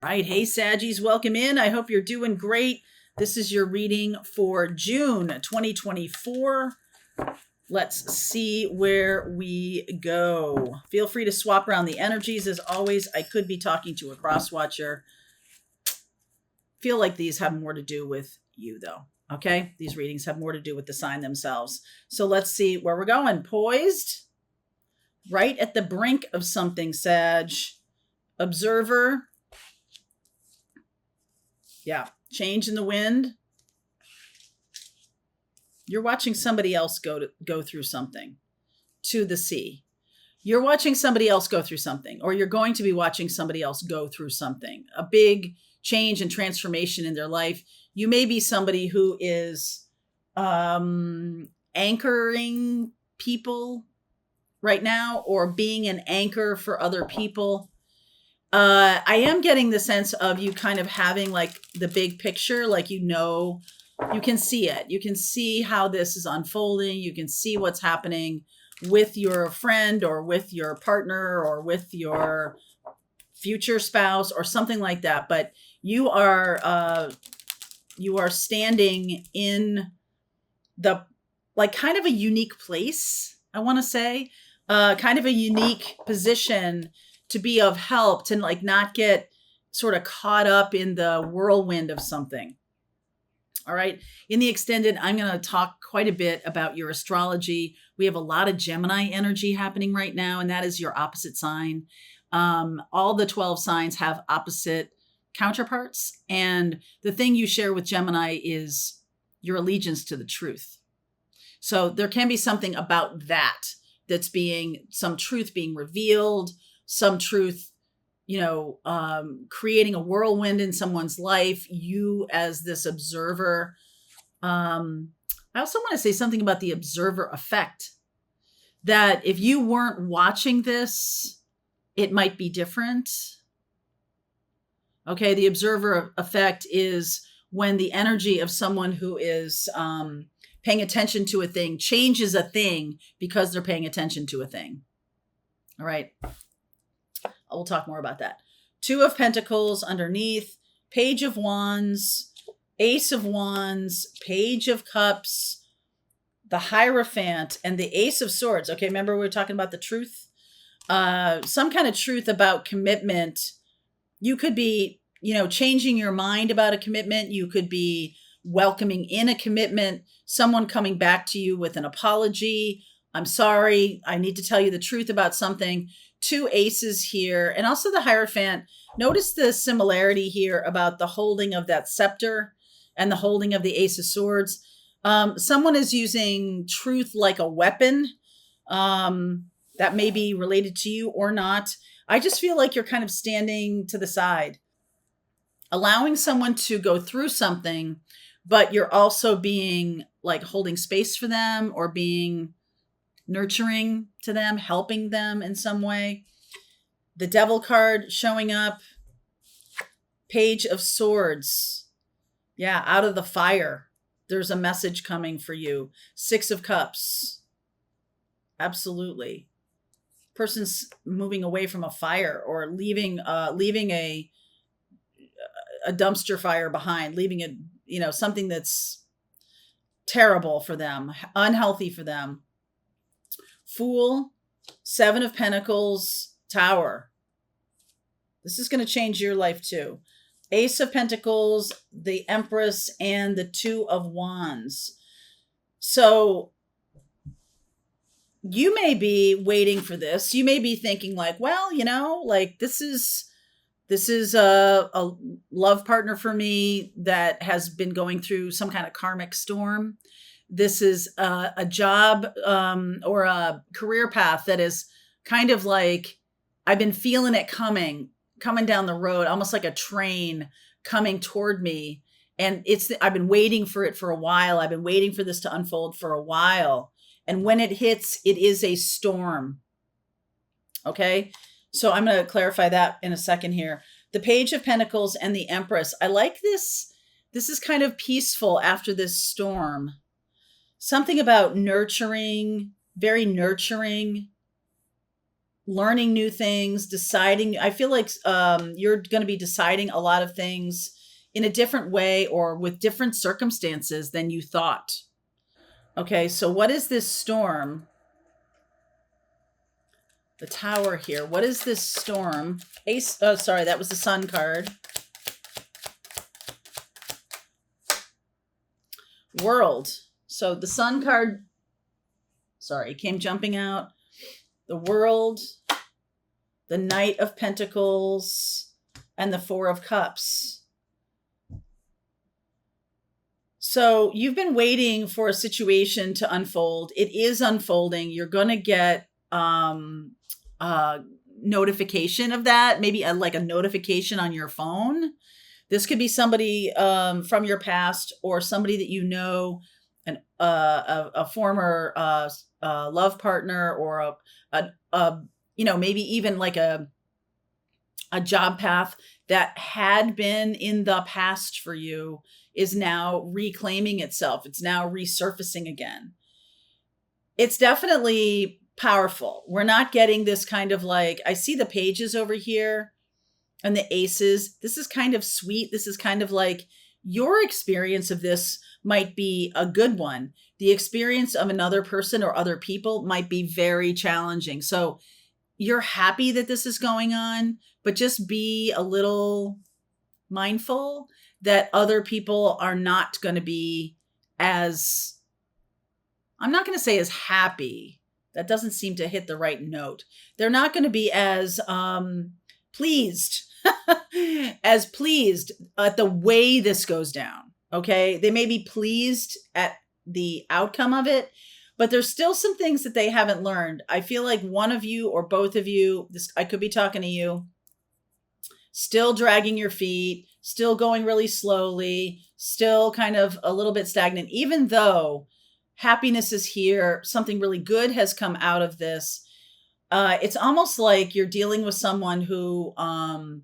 Right. Hey, Saggies, welcome in. I hope you're doing great. This is your reading for June 2024. Let's see where we go. Feel free to swap around the energies. As always, I could be talking to a cross watcher. Feel like these have more to do with you, though. Okay? These readings have more to do with the sign themselves. So let's see where we're going. Poised, right at the brink of something, Sag. Observer. Yeah. Change in the wind. You're watching somebody else go through something. To the sea. You're watching somebody else go through something, or you're going to be watching somebody else go through something. A big change and transformation in their life. You may be somebody who is anchoring people right now, or being an anchor for other people. I am getting the sense of you kind of having like the big picture, like, you can see it. You can see how this is unfolding. You can see what's happening with your friend or with your partner or with your future spouse or something like that. But you are standing in the, like, kind of a unique place, I want to say, kind of a unique position to be of help, to like not get sort of caught up in the whirlwind of something. All right. In the extended, I'm going to talk quite a bit about your astrology. We have a lot of Gemini energy happening right now, and that is your opposite sign. All the 12 signs have opposite counterparts. And the thing you share with Gemini is your allegiance to the truth. So there can be something about that's some truth being revealed, some truth, creating a whirlwind in someone's life. You as this observer. I also want to say something about the observer effect, that if you weren't watching this, it might be different. Okay. The observer effect is when the energy of someone who is paying attention to a thing changes a thing because they're paying attention to a thing. All right. We'll talk more about that. 2 of Pentacles underneath, Page of Wands, Ace of Wands, Page of Cups, the Hierophant, and the Ace of Swords. Okay, remember we were talking about the truth? Some kind of truth about commitment. You could be, changing your mind about a commitment. You could be welcoming in a commitment, someone coming back to you with an apology. I'm sorry, I need to tell you the truth about something. 2 aces here, and also the Hierophant. Notice the similarity here about the holding of that scepter and the holding of the Ace of Swords. Someone is using truth like a weapon. That may be related to you or not. I just feel like you're kind of standing to the side, allowing someone to go through something, but you're also being like holding space for them, or being nurturing to them, helping them in some way. The Devil card showing up. Page of Swords. Yeah, out of the fire. There's a message coming for you. 6 of Cups. Absolutely. Person's moving away from a fire, or leaving a dumpster fire behind, leaving a, something that's terrible for them, unhealthy for them. Fool, 7 of Pentacles, Tower. This is going to change your life too. Ace of Pentacles, the Empress, and the 2 of Wands. So you may be waiting for this. You may be thinking like, well, like this is a love partner for me that has been going through some kind of karmic storm. This is a job or a career path that is kind of like, I've been feeling it coming down the road, almost like a train coming toward me. And I've been waiting for it for a while. I've been waiting for this to unfold for a while. And when it hits, it is a storm. Okay. So I'm going to clarify that in a second here. The Page of Pentacles and the Empress. I like this. This is kind of peaceful after this storm. Something about nurturing, very nurturing. learning new things, deciding. I feel like you're going to be deciding a lot of things in a different way or with different circumstances than you thought. Okay, so what is this storm? The Tower here. What is this storm? Ace. Oh, sorry, that was the Sun card. World. So the Sun card, sorry, came jumping out. The World, the Knight of Pentacles, and the Four of Cups. So you've been waiting for a situation to unfold. It is unfolding. You're going to get notification of that, maybe like a notification on your phone. This could be somebody from your past or somebody that you know, a former love partner, or maybe even like a job path that had been in the past for you is now reclaiming itself. It's now resurfacing again. It's definitely powerful. We're not getting this kind of like, I see the pages over here and the aces. This is kind of sweet. This is kind of like your experience of this might be a good one. The experience of another person or other people might be very challenging. So you're happy that this is going on, but just be a little mindful that other people are not going to be as, I'm not going to say as happy. That doesn't seem to hit the right note. They're not going to be as pleased, as pleased at the way this goes down. Okay. They may be pleased at the outcome of it, but there's still some things that they haven't learned. I feel like one of you or both of you, I could be talking to you, still dragging your feet, still going really slowly, still kind of a little bit stagnant, even though happiness is here. Something really good has come out of this. It's almost like you're dealing with someone who when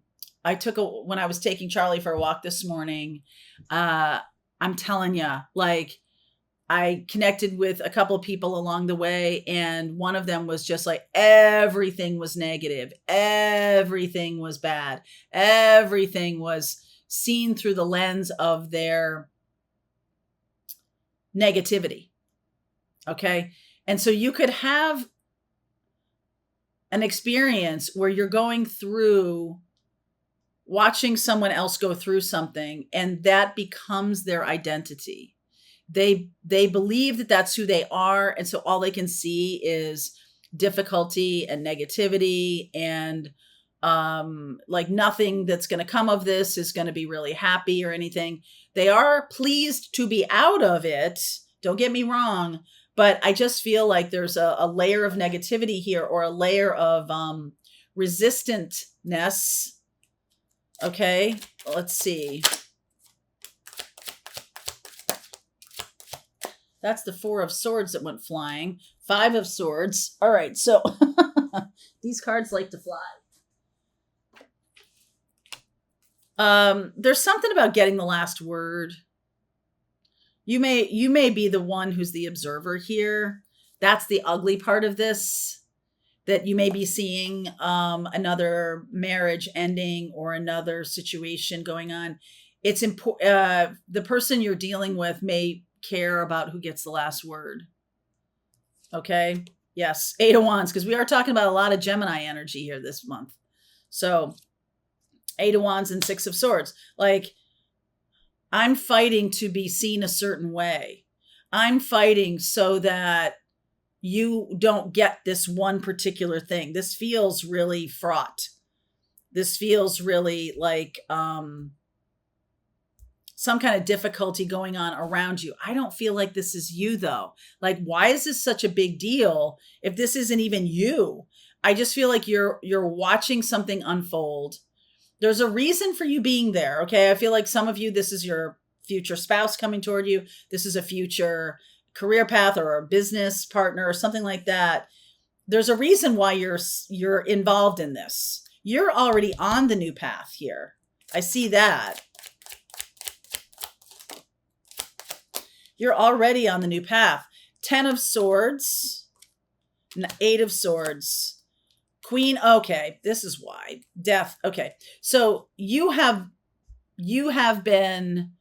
I was taking Charlie for a walk this morning, I'm telling you, like, I connected with a couple of people along the way, and one of them was just like, everything was negative. Everything was bad. Everything was seen through the lens of their negativity. Okay. And so you could have an experience where you're going through watching someone else go through something, and that becomes their identity. They believe that that's who they are. And so all they can see is difficulty and negativity, and like nothing that's going to come of this is going to be really happy or anything. They are pleased to be out of it. Don't get me wrong. But I just feel like there's a layer of negativity here, or a layer of resistantness. Okay, let's see. That's the Four of Swords that went flying. Five of Swords. All right, so these cards like to fly. There's something about getting the last word. You may be the one who's the observer here. That's the ugly part of this, that you may be seeing another marriage ending or another situation going on. It's important. The person you're dealing with may care about who gets the last word. Okay. Yes. 8 of Wands, because we are talking about a lot of Gemini energy here this month. So 8 of Wands and 6 of Swords. Like, I'm fighting to be seen a certain way. I'm fighting so that you don't get this one particular thing. This feels really fraught. This feels really like some kind of difficulty going on around you. I don't feel like this is you, though. Like, why is this such a big deal if this isn't even you? I just feel like you're watching something unfold. There's a reason for you being there. Okay. I feel like some of you, this is your future spouse coming toward you. This is a future career path or a business partner or something like that. There's a reason why you're involved in this. You're already on the new path here. I see that. You're already on the new path. 10 of Swords, 8 of Swords. Queen. Okay. This is why. Death. Okay. So you have been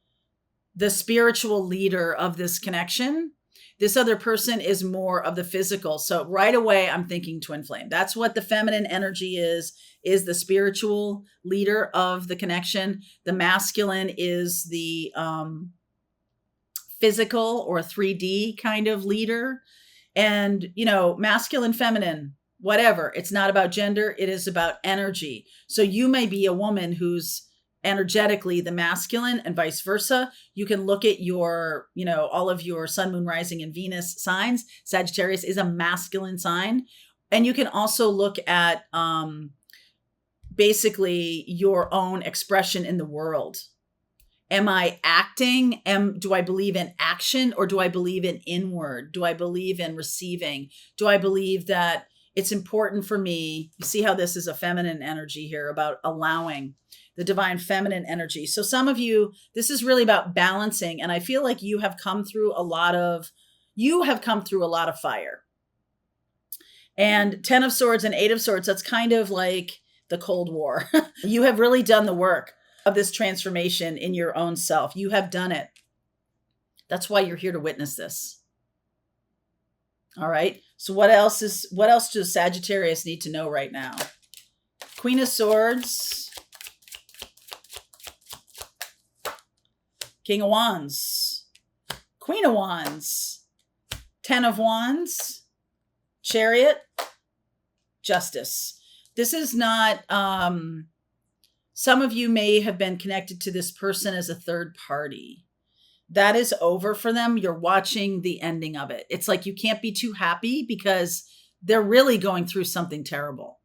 the spiritual leader of this connection. This other person is more of the physical. So right away, I'm thinking twin flame. That's what the feminine energy is the spiritual leader of the connection. The masculine is the physical or 3D kind of leader. And, masculine, feminine, whatever. It's not about gender. It is about energy. So you may be a woman who's energetically the masculine and vice versa. You can look at your, all of your sun, moon, rising, and Venus signs. Sagittarius is a masculine sign. And you can also look at basically your own expression in the world. Am I acting? Do I believe in action, or do I believe in inward? Do I believe in receiving? Do I believe that it's important for me? You see how this is a feminine energy here, about allowing the divine feminine energy. So some of you, this is really about balancing. And I feel like you have come through a lot of fire. And 10 of Swords and 8 of Swords, that's kind of like the Cold War. You have really done the work of this transformation in your own self. You have done it. That's why you're here to witness this. All right. So what else does Sagittarius need to know right now? Queen of Swords, King of Wands, Queen of Wands, 10 of Wands, Chariot, Justice. This is not, some of you may have been connected to this person as a third party. That is over for them. You're watching the ending of it. It's like you can't be too happy because they're really going through something terrible.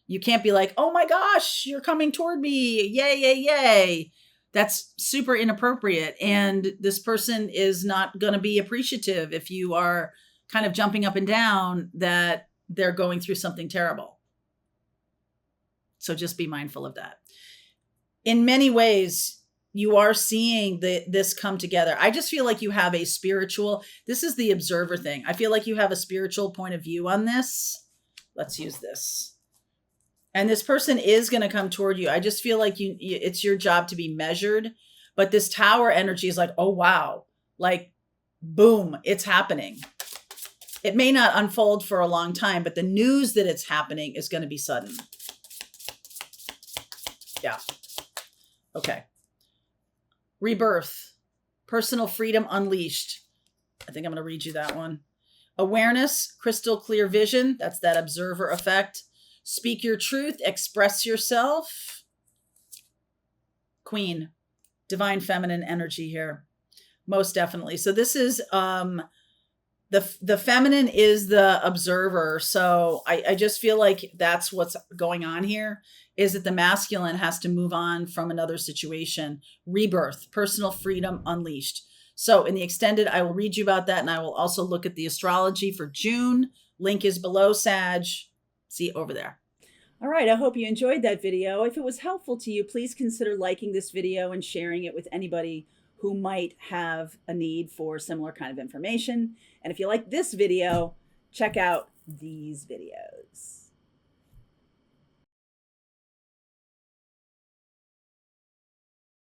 You can't be like, oh my gosh, you're coming toward me. Yay, yay, yay. That's super inappropriate. And this person is not going to be appreciative if you are kind of jumping up and down that they're going through something terrible. So just be mindful of that. In many ways, you are seeing this come together. I just feel like you have a spiritual, this is the observer thing. I feel like you have a spiritual point of view on this. Let's use this. And this person is going to come toward you. I just feel like it's your job to be measured. But this Tower energy is like, oh, wow. Like, boom, it's happening. It may not unfold for a long time, but the news that it's happening is going to be sudden. Yeah. Okay. Rebirth. Personal freedom unleashed. I think I'm going to read you that one. Awareness. Crystal clear vision. That's that observer effect. Speak your truth. Express yourself. Queen. Divine feminine energy here. Most definitely. So this is the feminine is the observer. So I just feel like that's what's going on here, is that the masculine has to move on from another situation. Rebirth, personal freedom unleashed. So in the extended, I will read you about that. And I will also look at the astrology for June. Link is below, Sag. See you over there. All right. I hope you enjoyed that video. If it was helpful to you, please consider liking this video and sharing it with anybody who might have a need for similar kind of information. And if you like this video, check out these videos.